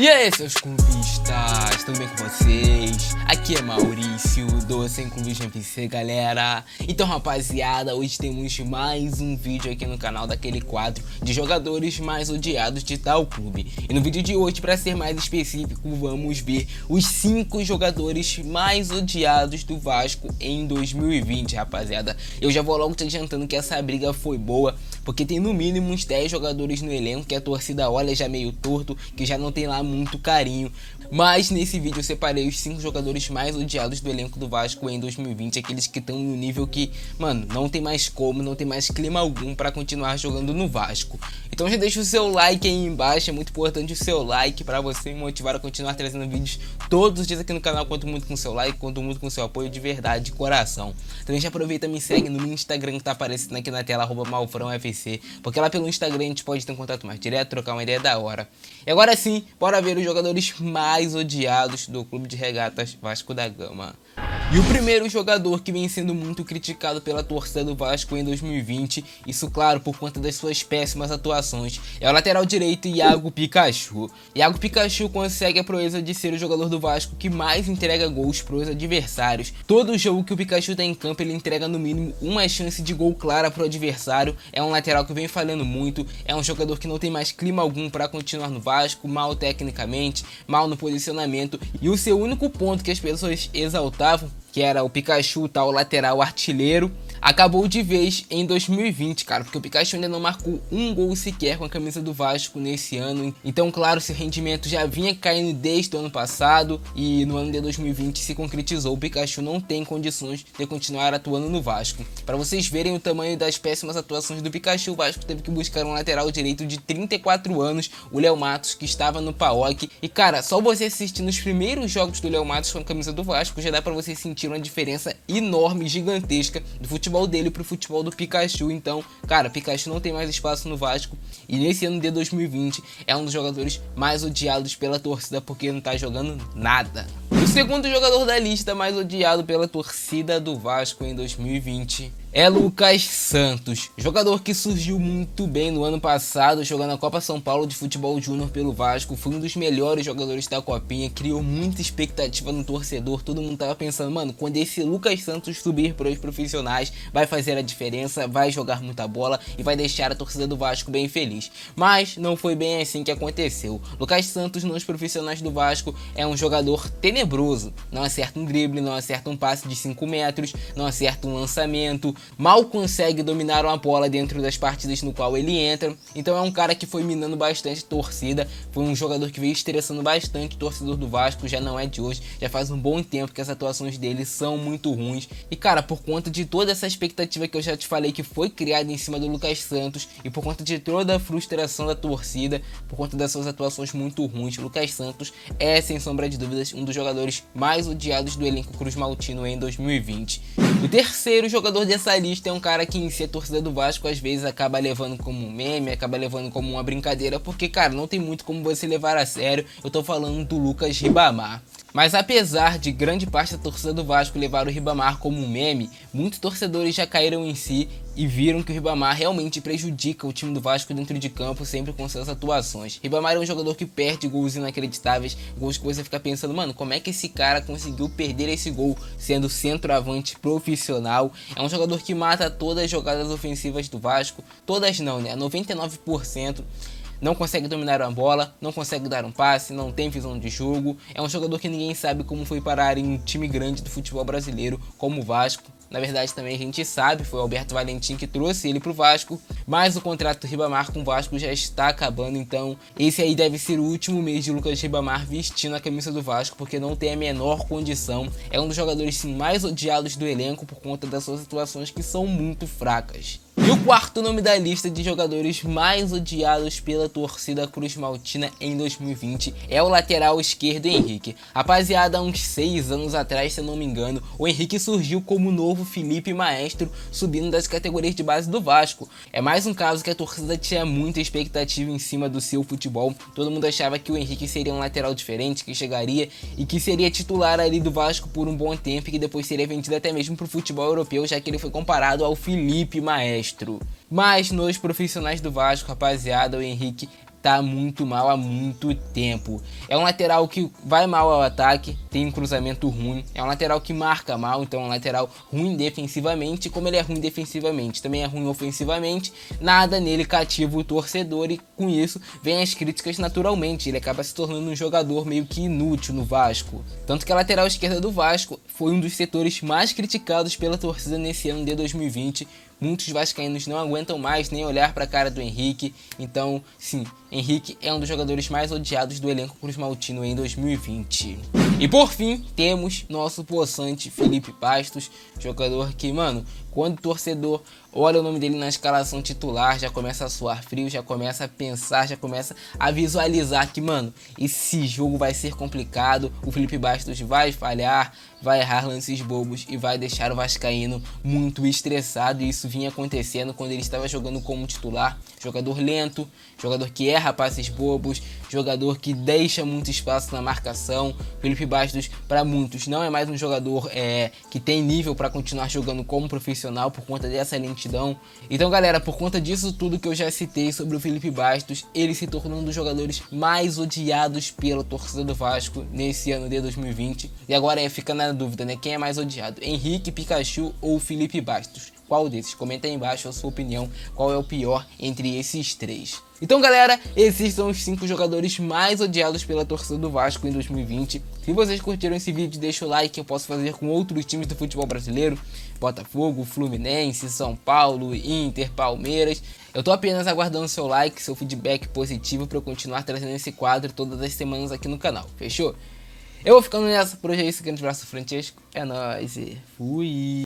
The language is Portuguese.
E aí, seus clubistas, tudo bem com vocês? Aqui é Maurício, do Sem Clubismo FC, galera. Então, rapaziada, hoje temos mais um vídeo aqui no canal daquele quadro de jogadores mais odiados de tal clube. E no vídeo de hoje, para ser mais específico, vamos ver os 5 jogadores mais odiados do Vasco em 2020, rapaziada. Eu já vou logo te adiantando que essa briga foi boa, porque tem no mínimo uns 10 jogadores no elenco que a torcida olha já meio torto, que já não tem lá muito carinho. Mas nesse vídeo eu separei os 5 jogadores mais odiados do elenco do Vasco em 2020, aqueles que estão no nível que, mano, não tem mais como, não tem mais clima algum pra continuar jogando no Vasco. Então já deixa o seu like aí embaixo, é muito importante o seu like pra você me motivar a continuar trazendo vídeos todos os dias aqui no canal. Conto muito com o seu like, conto muito com o seu apoio de verdade, de coração. Também já aproveita e me segue no meu Instagram que tá aparecendo aqui na tela, @malfrãofc, porque lá pelo Instagram a gente pode ter um contato mais direto, trocar uma ideia da hora. E agora sim, bora ver os jogadores mais odiados do Clube de Regatas Vasco da Gama. E o primeiro jogador que vem sendo muito criticado pela torcida do Vasco em 2020, isso claro por conta das suas péssimas atuações, é o lateral direito Iago Pikachu. Iago Pikachu consegue a proeza de ser o jogador do Vasco que mais entrega gols para os adversários. Todo jogo que o Pikachu tá em campo ele entrega no mínimo uma chance de gol clara para o adversário. É um lateral que vem falhando muito, é um jogador que não tem mais clima algum para continuar no Vasco, mal tecnicamente, mal no posicionamento, e o seu único ponto que as pessoas exaltavam, que era o Pikachu, tal lateral artilheiro, acabou de vez em 2020, cara, porque o Pikachu ainda não marcou um gol sequer com a camisa do Vasco nesse ano. Então, claro, seu rendimento já vinha caindo desde o ano passado e no ano de 2020 se concretizou. O Pikachu não tem condições de continuar atuando no Vasco. Para vocês verem o tamanho das péssimas atuações do Pikachu, o Vasco teve que buscar um lateral direito de 34 anos, o Léo Matos, que estava no PAOK. E, cara, só você assistir nos primeiros jogos do Léo Matos com a camisa do Vasco já dá para você sentir uma diferença enorme, gigantesca do futebol dele pro futebol do Pikachu. Então, cara, Pikachu não tem mais espaço no Vasco e nesse ano de 2020 é um dos jogadores mais odiados pela torcida porque não tá jogando nada. O segundo jogador da lista mais odiado pela torcida do Vasco em 2020 é Lucas Santos, jogador que surgiu muito bem no ano passado, jogando a Copa São Paulo de Futebol Júnior pelo Vasco, foi um dos melhores jogadores da Copinha, criou muita expectativa no torcedor, todo mundo tava pensando, mano, quando esse Lucas Santos subir para os profissionais, vai fazer a diferença, vai jogar muita bola e vai deixar a torcida do Vasco bem feliz. Mas não foi bem assim que aconteceu. Lucas Santos nos profissionais do Vasco é um jogador tenebroso, não acerta um drible, não acerta um passe de 5 metros, não acerta um lançamento, mal consegue dominar uma bola dentro das partidas no qual ele entra. Então é um cara que foi minando bastante torcida, foi um jogador que veio estressando bastante o torcedor do Vasco, já não é de hoje, já faz um bom tempo que as atuações dele são muito ruins. E cara, por conta de toda essa expectativa que eu já te falei que foi criada em cima do Lucas Santos e por conta de toda a frustração da torcida, por conta das suas atuações muito ruins, o Lucas Santos é, sem sombra de dúvidas, um dos jogadores mais odiados do elenco Cruz Maltino em 2020. O terceiro jogador dessa lista é um cara que em si a torcida do Vasco às vezes acaba levando como um meme, acaba levando como uma brincadeira, porque cara, não tem muito como você levar a sério. Eu tô falando do Lucas Ribamar. Mas apesar de grande parte da torcida do Vasco levar o Ribamar como um meme, muitos torcedores já caíram em si e viram que o Ribamar realmente prejudica o time do Vasco dentro de campo, sempre com suas atuações. Ribamar é um jogador que perde gols inacreditáveis, gols que você fica pensando, mano, como é que esse cara conseguiu perder esse gol sendo centroavante profissional? É um jogador que mata todas as jogadas ofensivas do Vasco, todas não, né? 99%. Não consegue dominar uma bola, não consegue dar um passe, não tem visão de jogo. É um jogador que ninguém sabe como foi parar em um time grande do futebol brasileiro como o Vasco. Na verdade também a gente sabe, foi o Alberto Valentim que trouxe ele pro Vasco, mas o contrato do Ribamar com o Vasco já está acabando, então esse aí deve ser o último mês de Lucas Ribamar vestindo a camisa do Vasco, porque não tem a menor condição. É um dos jogadores sim, mais odiados do elenco por conta das suas atuações que são muito fracas. E o quarto nome da lista de jogadores mais odiados pela torcida Cruz Maltina em 2020 é o lateral esquerdo Henrique. Rapaziada, há uns 6 anos atrás, se eu não me engano, o Henrique surgiu como novo Felipe Maestro, subindo das categorias de base do Vasco. É mais um caso que a torcida tinha muita expectativa em cima do seu futebol. Todo mundo achava que o Henrique seria um lateral diferente, que chegaria e que seria titular ali do Vasco por um bom tempo e que depois seria vendido até mesmo para o futebol europeu, já que ele foi comparado ao Felipe Maestro. Mas nos profissionais do Vasco, rapaziada, o Henrique tá muito mal há muito tempo. É um lateral que vai mal ao ataque, tem um cruzamento ruim, é um lateral que marca mal, então é um lateral ruim defensivamente. Como ele é ruim defensivamente, também é ruim ofensivamente, nada nele cativa o torcedor, e com isso vem as críticas naturalmente. Ele acaba se tornando um jogador meio que inútil no Vasco. Tanto que a lateral esquerda do Vasco foi um dos setores mais criticados pela torcida nesse ano de 2020. Muitos vascaínos não aguentam mais nem olhar para a cara do Henrique. Então, sim, Henrique é um dos jogadores mais odiados do elenco cruzmaltino em 2020. E por fim, temos nosso possante Felipe Bastos, jogador que, mano, quando o torcedor olha o nome dele na escalação titular, já começa a suar frio, já começa a pensar, já começa a visualizar que, mano, esse jogo vai ser complicado, o Felipe Bastos vai falhar, vai errar lances bobos e vai deixar o vascaíno muito estressado. E isso vinha acontecendo quando ele estava jogando como titular. Jogador lento, jogador que erra passes bobos, jogador que deixa muito espaço na marcação. Felipe Bastos, para muitos, não é mais um jogador que tem nível para continuar jogando como profissional por conta dessa lentidão. Então, galera, por conta disso tudo que eu já citei sobre o Felipe Bastos, ele se tornou um dos jogadores mais odiados pela torcida do Vasco nesse ano de 2020. E agora fica na dúvida, né? Quem é mais odiado? Henrique, Pikachu ou Felipe Bastos? Qual desses? Comenta aí embaixo a sua opinião, qual é o pior entre esses três. Então, galera, esses são os 5 jogadores mais odiados pela torcida do Vasco em 2020. Se vocês curtiram esse vídeo, deixa o like, que eu posso fazer com outros times do futebol brasileiro. Botafogo, Fluminense, São Paulo, Inter, Palmeiras. Eu tô apenas aguardando seu like, seu feedback positivo para eu continuar trazendo esse quadro todas as semanas aqui no canal. Fechou? Eu vou ficando nessa. Por hoje é isso. Grande abraço, Francesco. É nóis e fui!